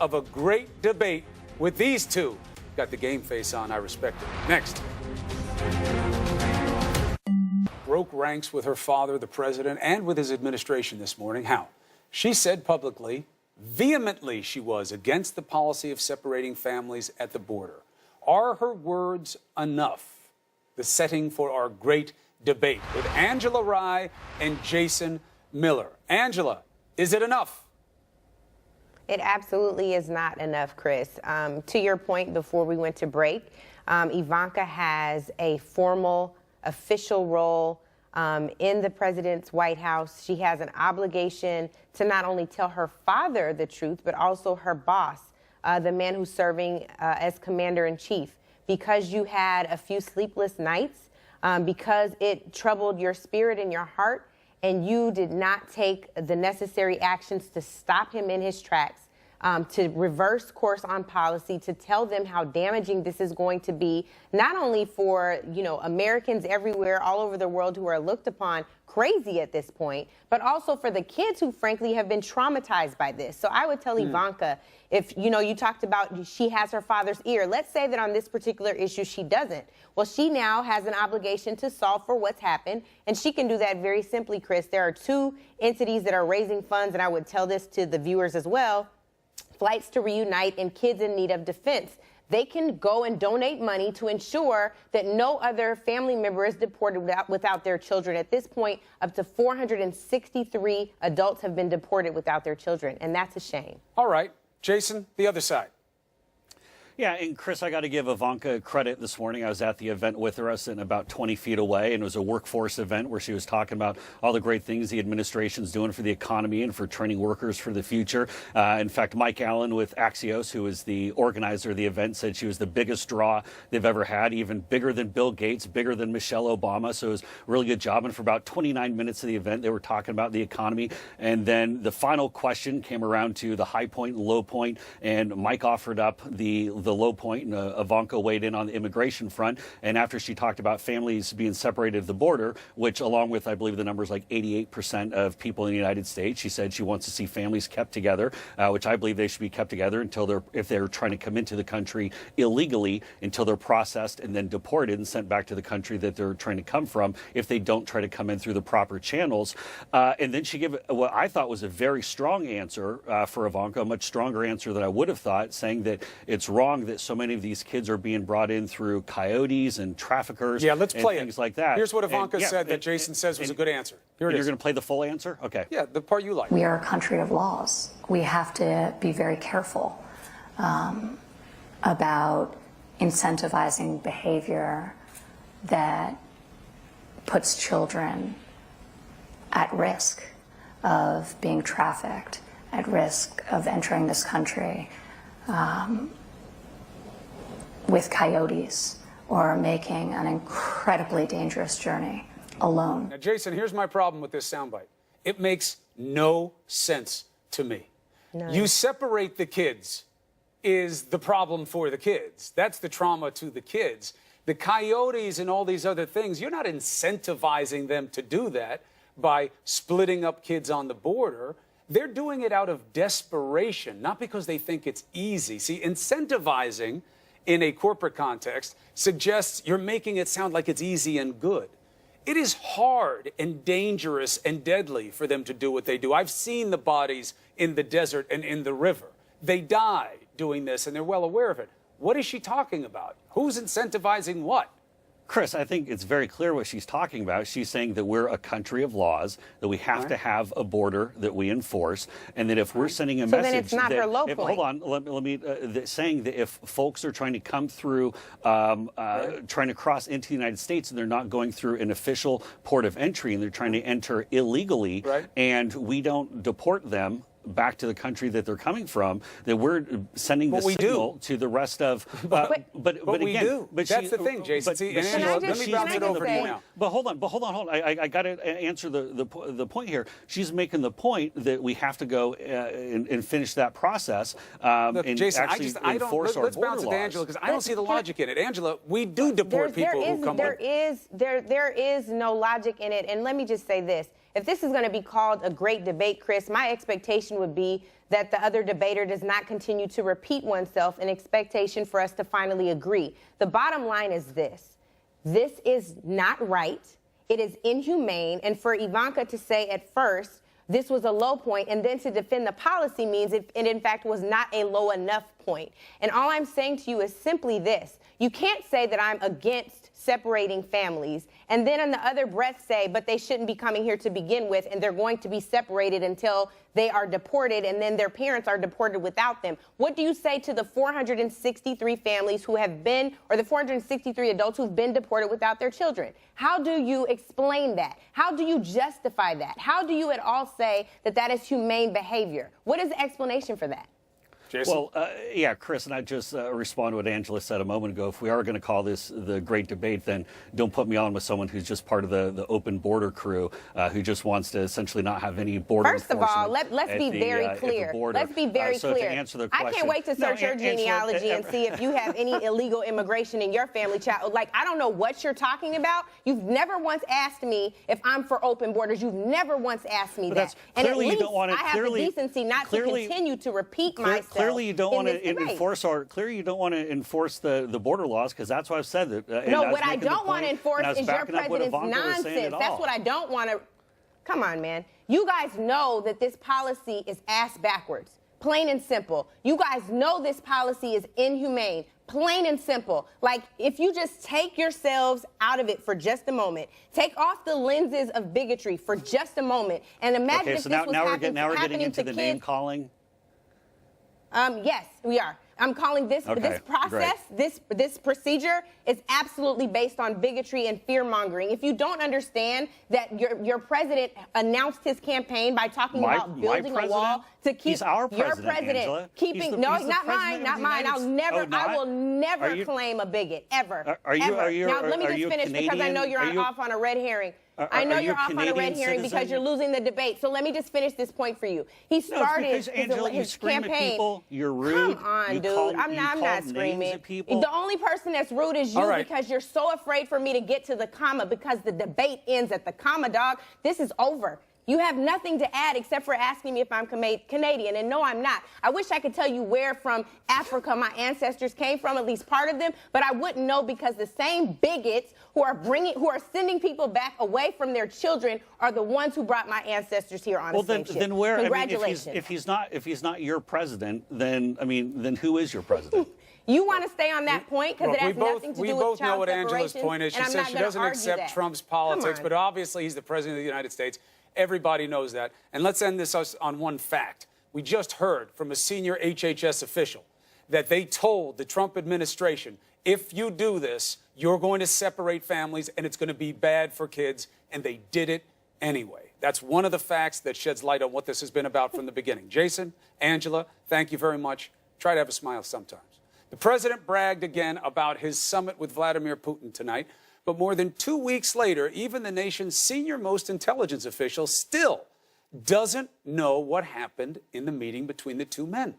of a great debate with these two. Got the game face on. I respect it. Next. Broke ranks with her father, the president, and with his administration this morning. How? She said publicly, vehemently she was, against the policy of separating families at the border. Are her words enough? The setting for our great debate with Angela Rye and Jason Miller. Angela, is it enough? It absolutely is not enough, Chris. To your point before we went to break, Ivanka has a formal, official role in the president's White House. She has an obligation to not only tell her father the truth, but also her boss, the man who's serving as commander-in-chief. Because you had a few sleepless nights, because it troubled your spirit and your heart, and you did not take the necessary actions to stop him in his tracks, to reverse course on policy, to tell them how damaging this is going to be, not only for, Americans everywhere, all over the world who are looked upon crazy at this point, but also for the kids who, frankly, have been traumatized by this. So I would tell Ivanka, if, you talked about she has her father's ear. Let's say that on this particular issue she doesn't. Well, she now has an obligation to solve for what's happened, and she can do that very simply, Chris. There are two entities that are raising funds, and I would tell this to the viewers as well, Flights to Reunite and Kids in Need of Defense. They can go and donate money to ensure that no other family member is deported without their children. At this point, up to 463 adults have been deported without their children, and that's a shame. All right. Jason, the other side. Yeah, and Chris, I got to give Ivanka credit this morning. I was at the event with her. I was sitting about 20 feet away, and it was a workforce event where she was talking about all the great things the administration's doing for the economy and for training workers for the future. In fact, Mike Allen with Axios, who is the organizer of the event, said she was the biggest draw they've ever had, even bigger than Bill Gates, bigger than Michelle Obama. So it was a really good job. And for about 29 minutes of the event, they were talking about the economy. And then the final question came around to the high point and low point, and Mike offered up the low point, and Ivanka weighed in on the immigration front. And after she talked about families being separated at the border, which along with, I believe the number is like 88% of people in the United States, she said she wants to see families kept together, which I believe they should be kept together until if they're trying to come into the country illegally, until they're processed and then deported and sent back to the country that they're trying to come from if they don't try to come in through the proper channels. And then she gave what I thought was a very strong answer for Ivanka, a much stronger answer than I would have thought, saying that it's wrong that so many of these kids are being brought in through coyotes and traffickers. Yeah, let's play things like that. Here's what Ivanka said that Jason says was a good answer. Here it is. You're going to play the full answer? Okay. Yeah, the part you like. We are a country of laws. We have to be very careful about incentivizing behavior that puts children at risk of being trafficked, at risk of entering this country with coyotes or making an incredibly dangerous journey alone. Now, Jason, here's my problem with this soundbite. It makes no sense to me. No. You separate the kids is the problem for the kids. That's the trauma to the kids. The coyotes and all these other things, you're not incentivizing them to do that by splitting up kids on the border. They're doing it out of desperation, not because they think it's easy. See, incentivizing in a corporate context suggests you're making it sound like it's easy and good. It is hard and dangerous and deadly for them to do what they do. I've seen the bodies in the desert and in the river. They die doing this, and they're well aware of it. What is she talking about? Who's incentivizing what? Chris, I think it's very clear what she's talking about. She's saying that we're a country of laws, that we have to have a border that we enforce, and that if we're sending a message, then it's not her low point. Hold on, let me saying that if folks are trying to come through, trying to cross into the United States, and they're not going through an official port of entry, and they're trying to enter illegally, and we don't deport them back to the country that they're coming from, that we're sending the signal to the rest of. But we do. But that's the thing, Jason. Let me bounce it over to you now. But hold on. I got to answer the point here. She's making the point that we have to go and finish that process and Jason, actually enforce our border laws. Let's bounce it to Angela, because I don't see the logic in it. Angela, we do deport people who come. There is no logic in it, and let me just say this. If this is going to be called a great debate, Chris, my expectation would be that the other debater does not continue to repeat oneself in expectation for us to finally agree. The bottom line is this. This is not right. It is inhumane. And for Ivanka to say at first this was a low point and then to defend the policy means it in fact was not a low enough point. And all I'm saying to you is simply this. You can't say that I'm against separating families and then in the other breath say, but they shouldn't be coming here to begin with and they're going to be separated until they are deported and then their parents are deported without them. What do you say to the 463 families who have been, or the 463 adults who've been deported without their children? How do you explain that? How do you justify that? How do you at all say that that is humane behavior? What is the explanation for that? Jason? Well, yeah, Chris, and I just respond to what Angela said a moment ago. If we are going to call this the great debate, then don't put me on with someone who's just part of the open border crew who just wants to essentially not have any border First of all, let's be very clear. Let's be very clear. To answer the question, I can't wait to search your genealogy and see if you have any illegal immigration in your family child. Like, I don't know what you're talking about. You've never once asked me if I'm for open borders. You've never once asked me that. And at least I have the decency not to continue to repeat myself. Clearly, you don't want to enforce the border laws because that's what I've said. No, what I don't want to enforce is your president's nonsense. That's what I don't want to. Come on, man. You guys know that this policy is ass backwards. Plain and simple. You guys know this policy is inhumane. Plain and simple. Like, if you just take yourselves out of it for just a moment, take off the lenses of bigotry for just a moment, and imagine if this was happening to kids. Now we're getting into the name calling. Yes, we are. I'm calling this process, this procedure is absolutely based on bigotry and fear mongering. If you don't understand that your president announced his campaign by talking about building a wall to keep your president Angela. keeping not mine. I will never claim a bigot ever. Now let me just finish because I know you're off on a red herring. I know you're off on a red herring because you're losing the debate. So let me just finish this point for you. He started his campaign. You're rude. Come on, dude. I'm not screaming. The only person that's rude is you because you're so afraid for me to get to the comma because the debate ends at the comma, dog. This is over. You have nothing to add except for asking me if I'm Canadian, and no, I'm not. I wish I could tell you where from Africa my ancestors came from, at least part of them, but I wouldn't know because the same bigots who are sending people back away from their children are the ones who brought my ancestors here on a slave ship. Then where? Congratulations. I mean, if he's not your president, then who is your president? You want to stay on that point because it has nothing to do with child We both know what Angela's point is. She says she doesn't accept Trump's politics, but obviously he's the president of the United States. Everybody knows that. And let's end this on one fact. We just heard from a senior HHS official that they told the Trump administration, if you do this, you're going to separate families and it's going to be bad for kids. And they did it anyway. That's one of the facts that sheds light on what this has been about from the beginning. Jason, Angela, thank you very much. Try to have a smile sometimes. The president bragged again about his summit with Vladimir Putin tonight. But more than 2 weeks later, even the nation's senior-most intelligence official still doesn't know what happened in the meeting between the two men.